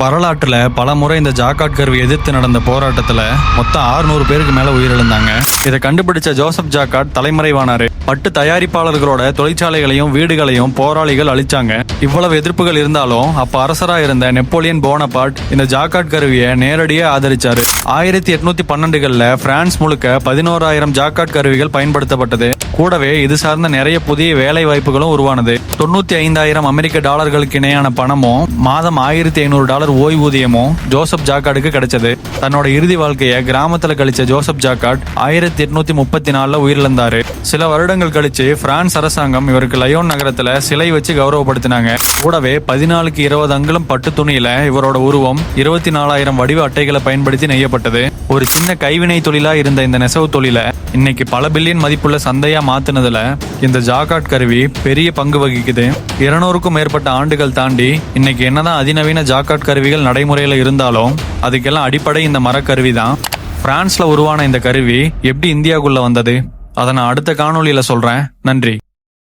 வரலாற்றுல பல முறை இந்த ஜாக்காட் கருவி எதிர்த்து நடந்த போராட்டத்துல மொத்தம் 600 பேருக்கு மேல உயிரிழந்தாங்க. இதை கண்டுபிடிச்ச ஜோசப் ஜாக்காட் தலைமறைவானாரு. பட்டு தயாரிப்பாளர்களோட தொழிற்சாலைகளையும் வீடுகளையும் போராளிகள் அழிச்சாங்க. இவ்வளவு எதிர்ப்புகள் இருந்தாலும் அப்ப அரசரா இருந்த நெப்போலியன் போனபார்ட் இந்த ஜாக்காட் கருவியை நேரடியா ஆதரிச்சாரு. 1812 பிரான்ஸ் முழுக்க 11,000 ஜாக்காட் கருவிகள் பயன்படுத்தப்பட்டது. கூடவே இது சார்ந்த நிறைய புதிய வேலை வாய்ப்புகளும் உருவானது. 95,000 அமெரிக்க டாலர்களுக்கு இணையான பணமும் மாதம் $1,500 ஓய்வூதியமும் ஜோசப் ஜாக்காடுக்கு கிடைச்சது. தன்னோட இறுதி வாழ்க்கைய கிராமத்துல கழிச்ச ஜோசப் ஜாக்காட் 1834 உயிரிழந்தாரு. சில வருடங்கள் கழிச்சு பிரான்ஸ் அரசாங்கம் இவருக்கு லயோன் நகரத்துல சிலை வச்சு கௌரவப்படுத்தினாங்க. கூடவே 14க்கு 20 அங்குலம் பட்டு துணியில இவரோட உருவம் 24,000 வடிவ அட்டைகளை பயன்படுத்தி நெய்யப்பட்டது. ஒரு சின்ன கைவினை தொழிலா இருந்த இந்த நெசவு தொழில இன்னைக்கு பல பில்லியன் மதிப்புள்ள சந்தையா மாத்துனதுல இந்த ஜாக்காட் கருவி பெரிய பங்கு வகிக்குது. 200க்கும் மேற்பட்ட ஆண்டுகள் தாண்டி இன்னைக்கு என்னதான் அதிநவீன ஜாக்காட் கருவிகள் நடைமுறையில இருந்தாலும் அதுக்கெல்லாம் அடிப்படை இந்த மரக்கருவி தான். பிரான்ஸ்ல உருவான இந்த கருவி எப்படி இந்தியாவுக்குள்ள வந்தது அதை நான் அடுத்த காணொளியில சொல்றேன். நன்றி.